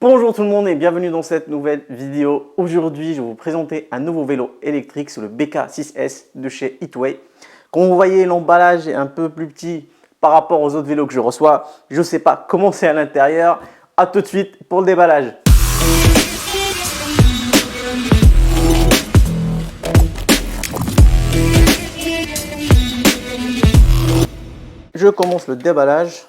Bonjour tout le monde et bienvenue dans cette nouvelle vidéo. Aujourd'hui, je vais vous présenter un nouveau vélo électrique sur le BK6S de chez Hitway. Comme vous voyez, l'emballage est un peu plus petit par rapport aux autres vélos que je reçois. Je ne sais pas comment c'est à l'intérieur. A tout de suite pour le déballage. Je commence le déballage.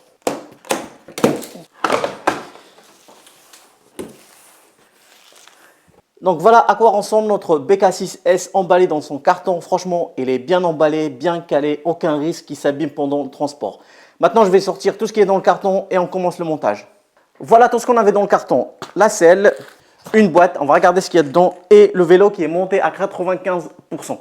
Donc voilà à quoi ressemble notre BK6S emballé dans son carton. Franchement, il est bien emballé, bien calé, aucun risque qu'il s'abîme pendant le transport. Maintenant, je vais sortir tout ce qui est dans le carton et on commence le montage. Voilà tout ce qu'on avait dans le carton. La selle, une boîte, on va regarder ce qu'il y a dedans et le vélo qui est monté à 95%.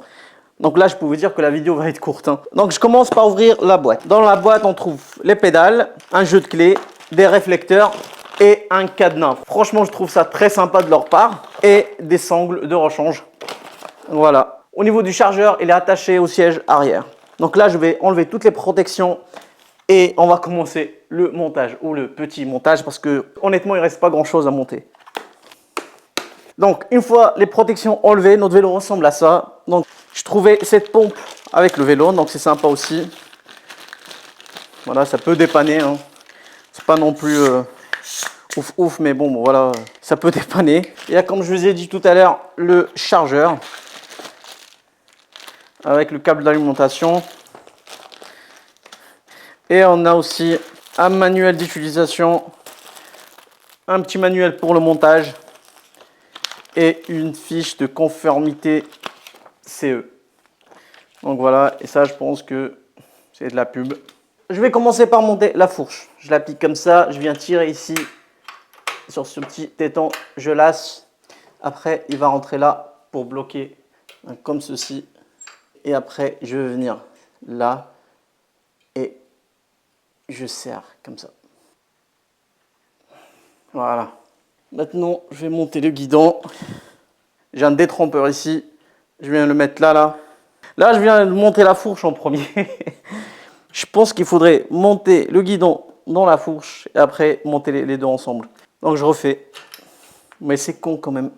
Donc là, je peux vous dire que la vidéo va être courte. Donc je commence par ouvrir la boîte. Dans la boîte, on trouve les pédales, un jeu de clés, des réflecteurs et un cadenas. Franchement, je trouve ça très sympa de leur part. Et des sangles de rechange. Voilà. Au niveau du chargeur, il est attaché au siège arrière. Donc là, je vais enlever toutes les protections et on va commencer le montage ou le petit montage parce que honnêtement, il ne reste pas grand-chose à monter. Donc, une fois les protections enlevées, notre vélo ressemble à ça. Donc, je trouvais cette pompe avec le vélo, donc c'est sympa aussi. Voilà, ça peut dépanner. C'est pas non plus ouf, mais bon, voilà, ça peut dépanner. Il y a, comme je vous ai dit tout à l'heure, le chargeur avec le câble d'alimentation. Et on a aussi un manuel d'utilisation, un petit manuel pour le montage et une fiche de conformité CE. Donc voilà, et ça je pense que c'est de la pub. Je vais commencer par monter la fourche. Je l'applique comme ça, je viens tirer ici sur ce petit téton, je lasse. Après, il va rentrer là pour bloquer, comme ceci. Et après, je vais venir là et je serre comme ça. Voilà. Maintenant, je vais monter le guidon. J'ai un détrompeur ici. Je viens le mettre là. Là, je viens de monter la fourche en premier. Je pense qu'il faudrait monter le guidon dans la fourche et après monter les deux ensemble. Donc, je refais. Mais c'est con quand même.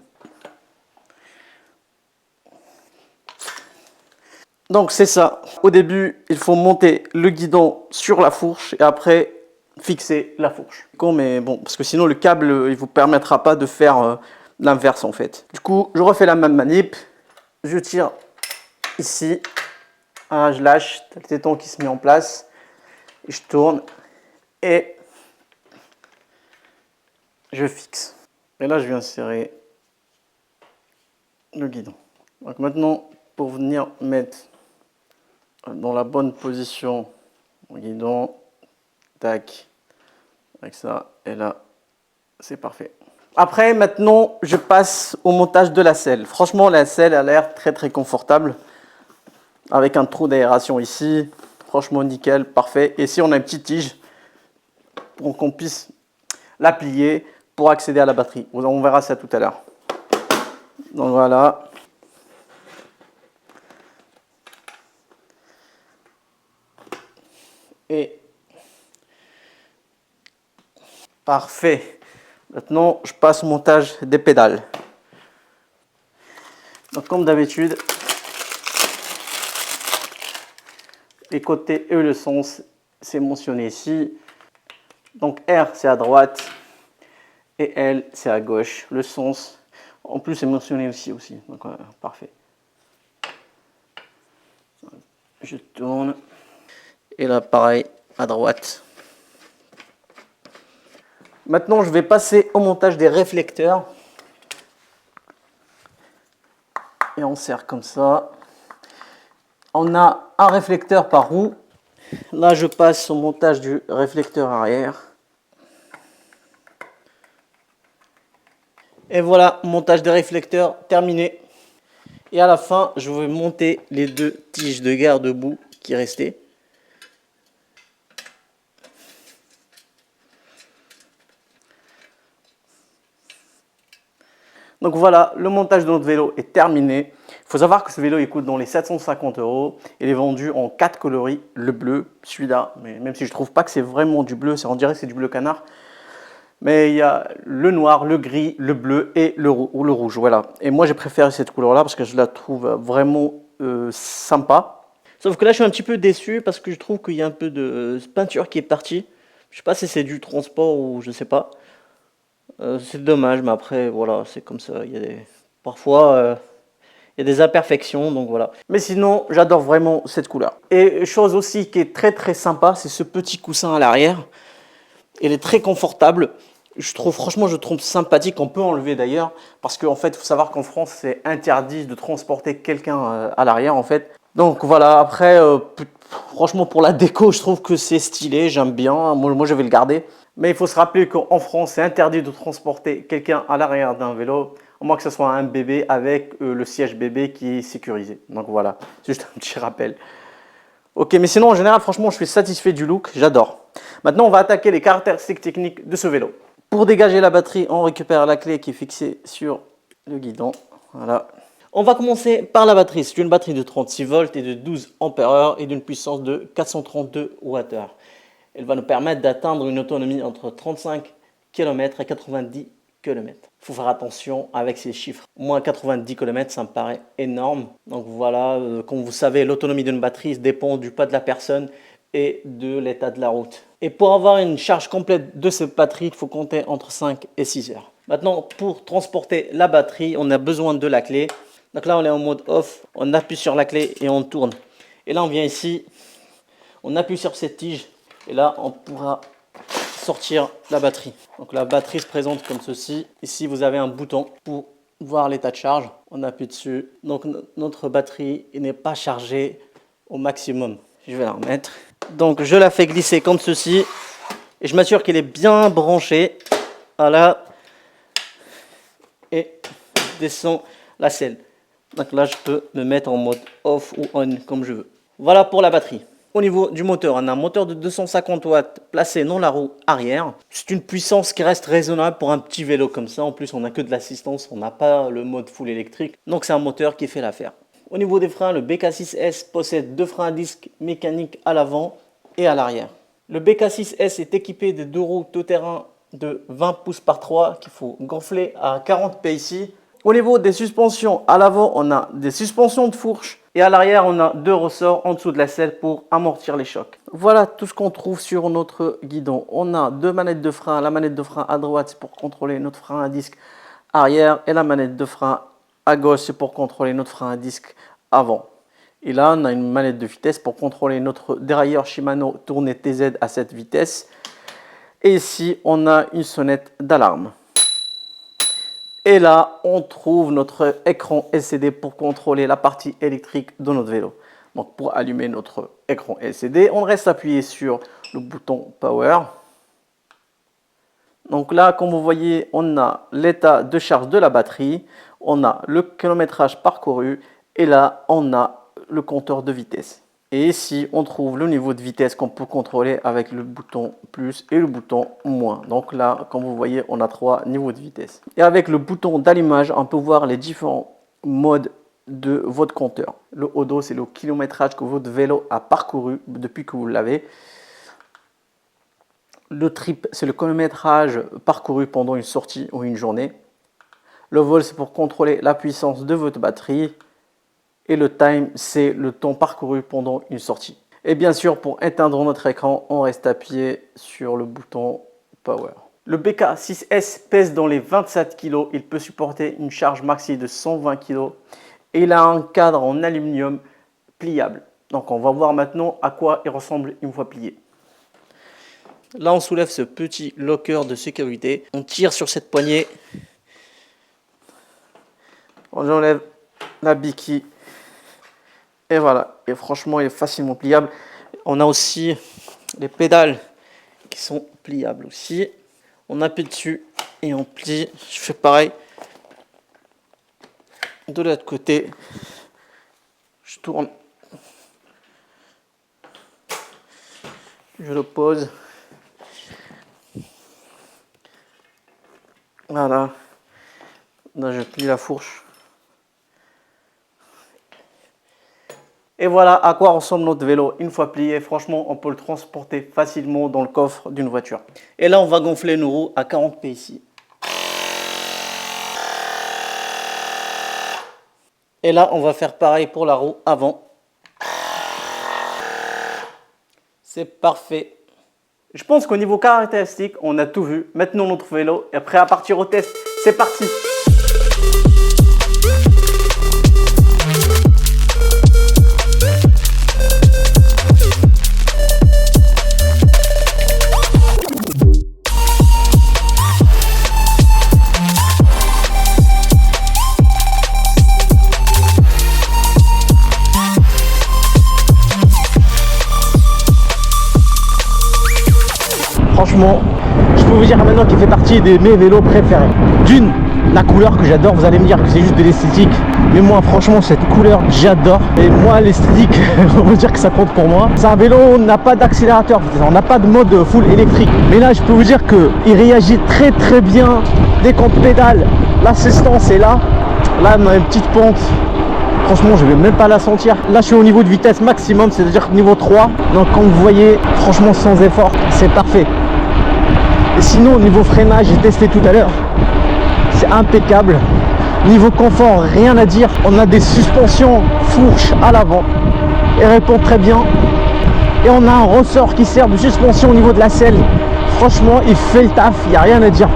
Donc, c'est ça. Au début, il faut monter le guidon sur la fourche et après fixer la fourche. Con, mais bon, parce que sinon, le câble, il ne vous permettra pas de faire l'inverse en fait. Du coup, je refais la même manip. Je tire ici. Je lâche. Le téton qui se met en place. Et je tourne. Et je fixe. Et là, je viens serrer le guidon. Donc maintenant, pour venir mettre dans la bonne position le guidon, tac, avec ça, et là, c'est parfait. Après, maintenant, je passe au montage de la selle. Franchement, la selle a l'air très confortable, avec un trou d'aération ici. Franchement, nickel, parfait. Et ici, on a une petite tige pour qu'on puisse la plier pour accéder à la batterie. On verra ça tout à l'heure. Donc voilà. Et parfait. Maintenant, je passe au montage des pédales. Donc comme d'habitude, les côtés et le sens, c'est mentionné ici. Donc R, c'est à droite et L, c'est à gauche. Le sens, en plus, c'est mentionné aussi. Donc parfait. Je tourne. Et là, pareil, à droite. Maintenant, je vais passer au montage des réflecteurs. Et on serre comme ça. On a un réflecteur par roue. Là, je passe au montage du réflecteur arrière. Et voilà, montage des réflecteurs terminé. Et à la fin, je vais monter les deux tiges de garde-boue qui restaient. Donc voilà, le montage de notre vélo est terminé. Il faut savoir que ce vélo il coûte dans les 750 €. Il est vendu en 4 coloris, le bleu, celui-là. Mais même si je ne trouve pas que c'est vraiment du bleu, on dirait que c'est du bleu canard. Mais il y a le noir, le gris, le bleu et le rouge. Voilà. Et moi, j'ai préféré cette couleur-là parce que je la trouve vraiment sympa. Sauf que là, je suis un petit peu déçu parce que je trouve qu'il y a un peu de peinture qui est partie. Je sais pas si c'est du transport ou je sais pas. C'est dommage, mais après, voilà, c'est comme ça. Parfois, il y a des imperfections, donc voilà. Mais sinon, j'adore vraiment cette couleur. Et chose aussi qui est très très sympa, c'est ce petit coussin à l'arrière. Il est très confortable. Franchement, je trouve sympathique. On peut enlever d'ailleurs, parce qu'en fait, il faut savoir qu'en France, c'est interdit de transporter quelqu'un à l'arrière, en fait. Donc voilà, après, franchement, pour la déco, je trouve que c'est stylé, j'aime bien. Moi, je vais le garder. Mais il faut se rappeler qu'en France, c'est interdit de transporter quelqu'un à l'arrière d'un vélo, à moins que ce soit un bébé avec le siège bébé qui est sécurisé. Donc voilà, c'est juste un petit rappel. Ok, mais sinon, en général, franchement, je suis satisfait du look, j'adore. Maintenant, on va attaquer les caractéristiques techniques de ce vélo. Pour dégager la batterie, on récupère la clé qui est fixée sur le guidon. Voilà. On va commencer par la batterie. C'est une batterie de 36 volts et de 12 ampères et d'une puissance de 432 Wh. Elle va nous permettre d'atteindre une autonomie entre 35 km et 90 km. Il faut faire attention avec ces chiffres. Moins 90 km, ça me paraît énorme. Donc voilà, comme vous savez, l'autonomie d'une batterie dépend du poids de la personne et de l'état de la route. Et pour avoir une charge complète de cette batterie, il faut compter entre 5 et 6 heures. Maintenant, pour transporter la batterie, on a besoin de la clé. Donc là, on est en mode off, on appuie sur la clé et on tourne. Et là, on vient ici, on appuie sur cette tige et là, on pourra sortir la batterie. Donc la batterie se présente comme ceci. Ici, vous avez un bouton pour voir l'état de charge. On appuie dessus. Donc notre batterie n'est pas chargée au maximum. Je vais la remettre. Donc je la fais glisser comme ceci et je m'assure qu'elle est bien branchée. Voilà. Et je descends la selle. Donc là, je peux me mettre en mode off ou on comme je veux. Voilà pour la batterie. Au niveau du moteur, on a un moteur de 250 watts placé dans la roue arrière. C'est une puissance qui reste raisonnable pour un petit vélo comme ça. En plus, on n'a que de l'assistance, on n'a pas le mode full électrique. Donc c'est un moteur qui fait l'affaire. Au niveau des freins, le BK6S possède deux freins à disque mécaniques à l'avant et à l'arrière. Le BK6S est équipé de deux roues tout-terrain de 20 pouces par 3 qu'il faut gonfler à 40 PSI. Au niveau des suspensions, à l'avant, on a des suspensions de fourche et à l'arrière, on a deux ressorts en dessous de la selle pour amortir les chocs. Voilà tout ce qu'on trouve sur notre guidon. On a deux manettes de frein. La manette de frein à droite, c'est pour contrôler notre frein à disque arrière et la manette de frein à gauche, c'est pour contrôler notre frein à disque avant. Et là, on a une manette de vitesse pour contrôler notre dérailleur Shimano tourné TZ à cette vitesse. Et ici, on a une sonnette d'alarme. Et là, on trouve notre écran LCD pour contrôler la partie électrique de notre vélo. Donc pour allumer notre écran LCD, on reste appuyé sur le bouton Power. Donc là, comme vous voyez, on a l'état de charge de la batterie, on a le kilométrage parcouru et là, on a le compteur de vitesse. Et ici, on trouve le niveau de vitesse qu'on peut contrôler avec le bouton plus et le bouton moins. Donc là, comme vous voyez, on a trois niveaux de vitesse. Et avec le bouton d'allumage, on peut voir les différents modes de votre compteur. Le odo, c'est le kilométrage que votre vélo a parcouru depuis que vous l'avez. Le trip, c'est le kilométrage parcouru pendant une sortie ou une journée. Le vol, c'est pour contrôler la puissance de votre batterie. Et le time, c'est le temps parcouru pendant une sortie. Et bien sûr, pour éteindre notre écran, on reste appuyé sur le bouton Power. Le BK6S pèse dans les 27 kg. Il peut supporter une charge maxi de 120 kg. Et il a un cadre en aluminium pliable. Donc on va voir maintenant à quoi il ressemble une fois plié. Là, on soulève ce petit locker de sécurité. On tire sur cette poignée. On enlève la béquille. Et voilà. Et franchement, il est facilement pliable. On a aussi les pédales qui sont pliables aussi. On appuie dessus et on plie. Je fais pareil de l'autre côté. Je tourne. Je le pose. Voilà. Là, je plie la fourche. Et voilà à quoi ressemble notre vélo une fois plié. Franchement, on peut le transporter facilement dans le coffre d'une voiture. Et là, on va gonfler nos roues à 40 PSI. Et là, on va faire pareil pour la roue avant. C'est parfait. Je pense qu'au niveau caractéristique, on a tout vu. Maintenant, notre vélo est prêt à partir au test. C'est parti! Franchement, je peux vous dire maintenant qu'il fait partie de mes vélos préférés. D'une, la couleur que j'adore, vous allez me dire que c'est juste de l'esthétique. Mais moi, franchement, cette couleur, j'adore. Et moi, l'esthétique, on va dire que ça compte pour moi. C'est un vélo, on n'a pas d'accélérateur, on n'a pas de mode full électrique. Mais là, je peux vous dire qu'il réagit très très bien dès qu'on pédale. L'assistance est là. Là, on a une petite pente. Franchement, je ne vais même pas la sentir. Là, je suis au niveau de vitesse maximum, c'est-à-dire niveau 3. Donc, comme vous voyez, franchement, sans effort, c'est parfait. Et sinon, au niveau freinage, j'ai testé tout à l'heure, c'est impeccable. Niveau confort, rien à dire. On a des suspensions fourches à l'avant et répond très bien. Et on a un ressort qui sert de suspension au niveau de la selle. Franchement, il fait le taf, il n'y a rien à dire.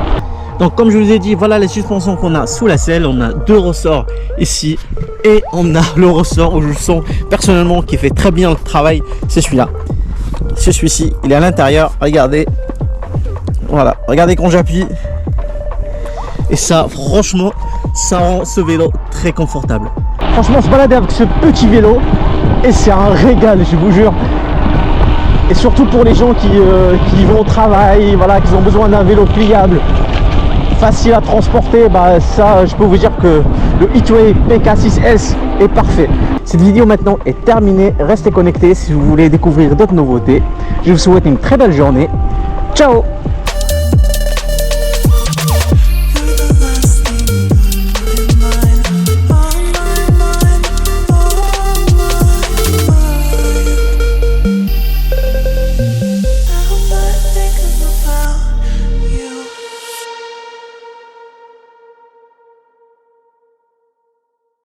Donc comme je vous ai dit, voilà les suspensions qu'on a sous la selle. On a deux ressorts ici et on a le ressort où je sens personnellement qui fait très bien le travail. C'est celui-là. C'est celui-ci, il est à l'intérieur. Regardez. Voilà, regardez quand j'appuie. Et ça, franchement, ça rend ce vélo très confortable. Franchement, se balader avec ce petit vélo, et c'est un régal, je vous jure. Et surtout pour les gens qui vont au travail, voilà, qui ont besoin d'un vélo pliable, facile à transporter, bah ça, je peux vous dire que le Heatwave PK6S est parfait. Cette vidéo maintenant est terminée. Restez connectés si vous voulez découvrir d'autres nouveautés. Je vous souhaite une très belle journée. Ciao!